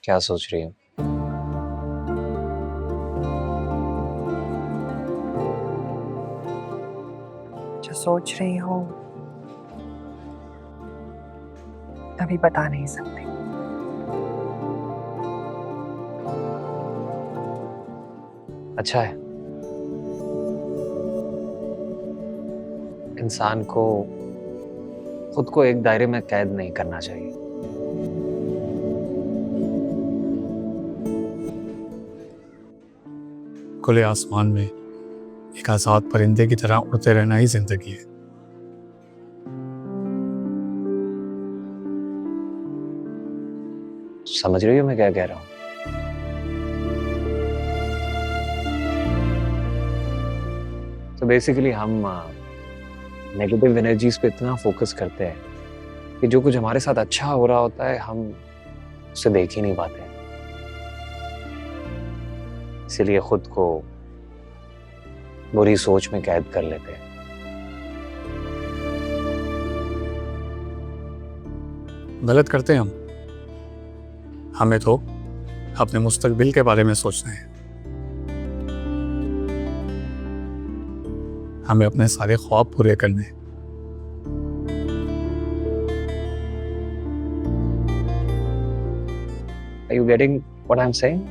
क्या सोच रही हो? जो सोच रही हूँ अभी बता नहीं सकती। अच्छा है, इंसान को खुद को एक दायरे में कैद नहीं करना चाहिए। खुले आसमान में एक आजाद परिंदे की तरह उड़ते रहना ही जिंदगी है। समझ रही हो मैं क्या कह रहा हूँ? तो बेसिकली हम नेगेटिव एनर्जीज पे इतना फोकस करते हैं कि जो कुछ हमारे साथ अच्छा हो रहा होता है हम उसे देख ही नहीं पाते। इसीलिए खुद को बुरी सोच में कैद कर लेते हैं। गलत करते हैं हम। हमें तो अपने मुस्तकबिल के बारे में सोचना है। हमें अपने सारे ख्वाब पूरे करने हैं। Are you getting what I'm saying?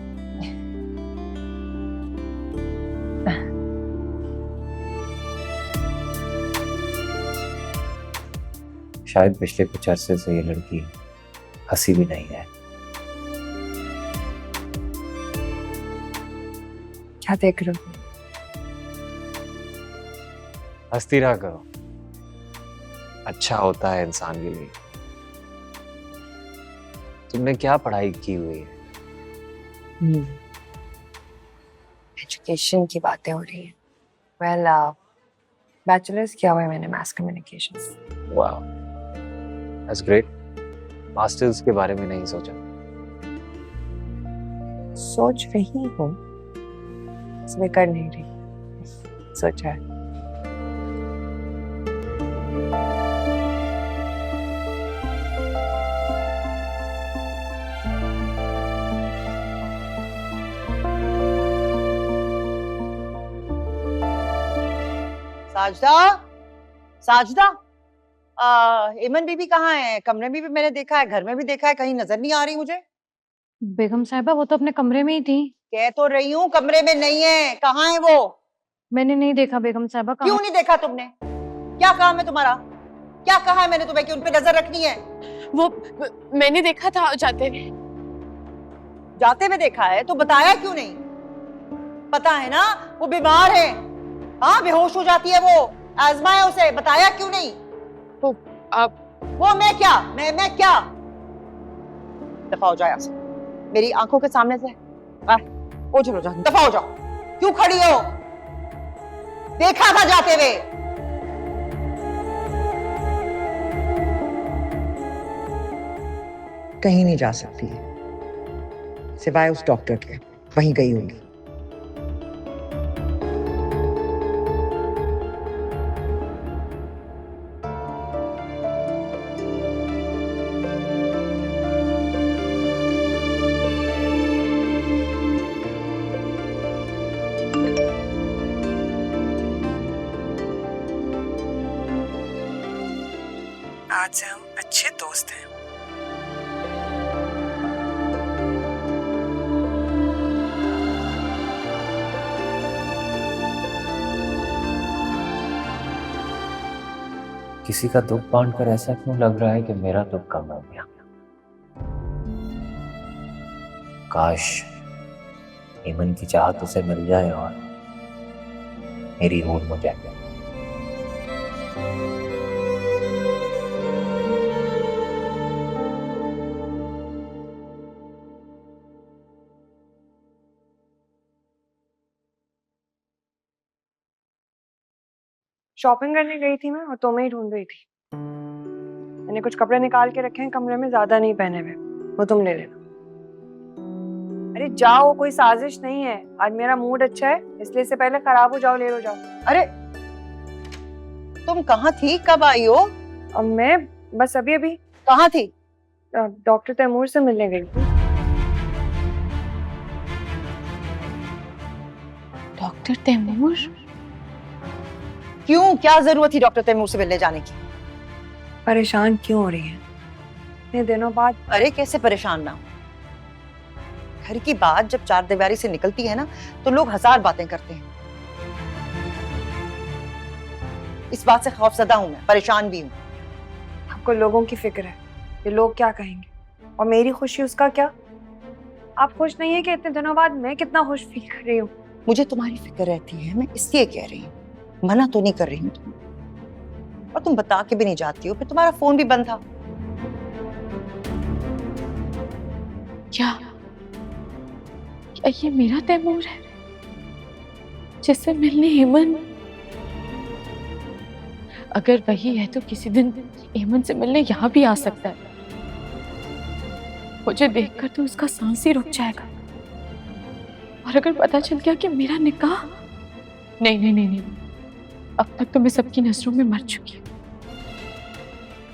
शायद पिछले कुछ अरसे से ये लड़की हंसी भी नहीं है। क्या देख रहे हो? हंसती रहा करो, अच्छा होता है इंसान के लिए। तुमने क्या पढ़ाई की हुई है? एजुकेशन की बातें हो रही हैं। वेल बैचलर्स किया हुआ है मैंने मैस कम्युनिकेशंस। वाह, दैट्स ग्रेट। मास्टर्स के बारे में नहीं सोचा? सोच रही हूँ, इसमें कर नहीं रही। सोचा है। साजदा, साजदा, इमन बीबी कहाँ है? कमरे में भी मैंने देखा है, घर में भी देखा है, कहीं नजर नहीं आ रही मुझे। बेगम साहिबा वो तो अपने कमरे में ही थी। कह तो रही हूँ कमरे में नहीं है, कहाँ है वो? मैंने नहीं देखा बेगम साहिबा। क्यों नहीं देखा तुमने? क्या काम है तुम्हारा? क्या कहा है मैंने तुम्हें कि उन पे नजर रखनी है? वो मैंने देखा था जाते हुए। जाते हुए देखा है तो बताया क्यों नहीं? पता है ना वो बीमार है। हाँ, बेहोश हो जाती है वो, आजमा है उसे, बताया क्यों नहीं? वो आप वो मैं क्या, मैं क्या? दफा हो जाओ यहाँ से, मेरी आंखों के सामने से। ओझल हो जाओ, दफा हो जाओ। क्यों खड़ी हो? देखा था जाते हुए। कहीं नहीं जा सकती सिवाय उस डॉक्टर के, वहीं गई होगी। आज से हम अच्छे दोस्त हैं। किसी का दुख बांटकर ऐसा क्यों लग रहा है कि मेरा दुख कम हो गया? काश ईमन की चाहत उसे मिल जाए और मेरी होड़ मुझे जाए। शॉपिंग करने गई थी मैं और तुम्हें ही ढूंढ रही थी। मैंने कुछ कपड़े निकाल के रखे हैं कमरे में, ज्यादा नहीं पहने हुए, वो तुम ले लेना। अरे जाओ, कोई साजिश नहीं है। आज मेरा मूड अच्छा है, इसलिए से पहले खराब हो जाओ, ले लो जाओ। अरे तुम कहाँ थी, कब आई हो? अब मैं बस अभी अभी कहाँ थी? डॉक्टर तैमूर से मिलने गई थी। डॉक्टर तैमूर? क्यों, क्या जरूरत थी डॉक्टर तैमूर से मिलने जाने की? परेशान क्यों हो रही है इतने दिनों बाद? अरे कैसे परेशान ना हो? घर की बात जब चार दीवारी से निकलती है ना, तो लोग हजार बातें करते हैं। इस बात से खौफजदा हूं मैं, परेशान भी हूं। आपको लोगों की फिक्र है, ये लोग क्या कहेंगे, और मेरी खुशी उसका क्या? आप खुश नहीं है कि इतने दिनों बाद मैं कितना खुश फील कर रही हूँ? मुझे तुम्हारी फिक्र रहती है, मैं इसलिए कह रही हूँ, मना तो नहीं कर रही हूँ तुम। और तुम बता के भी नहीं जाती हो, फिर तुम्हारा फोन भी बंद था। क्या ये मेरा तैमूर है जिससे मिलने हेमंत? अगर वही है तो किसी दिन हेमंत से मिलने यहाँ भी आ सकता है। मुझे देखकर तो उसका सांस ही रुक जाएगा। और अगर पता चल गया कि मेरा निकाह, नहीं नहीं नहीं नहीं, अब तक तो मैं सबकी नजरों में मर चुकी हूँ।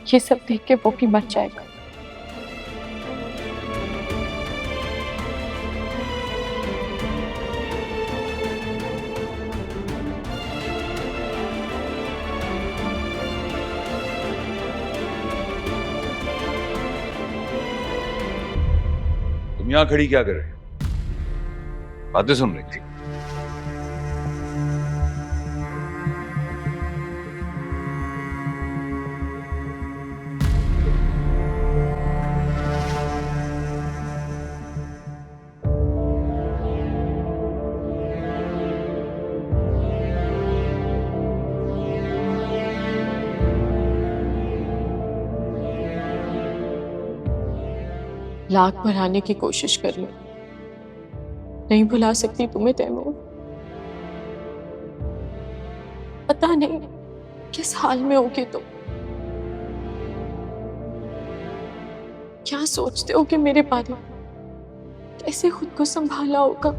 ये सब देख के वो भी मर जाएगा। तुम यहां खड़ी क्या कर रहे हो? बातें सुन रही थी? लाख भुलाने की कोशिश कर लो, नहीं भुला सकती तुम्हें तैमूर। पता नहीं किस हाल में होगे तुम, क्या सोचते हो कि मेरे बारे में, कैसे खुद को संभाला होगा।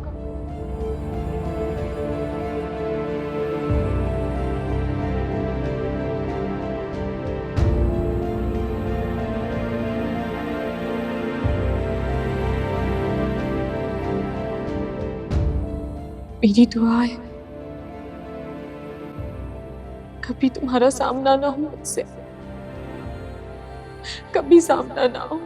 मेरी दुआ है कभी तुम्हारा सामना ना हो मुझसे, कभी सामना ना हो।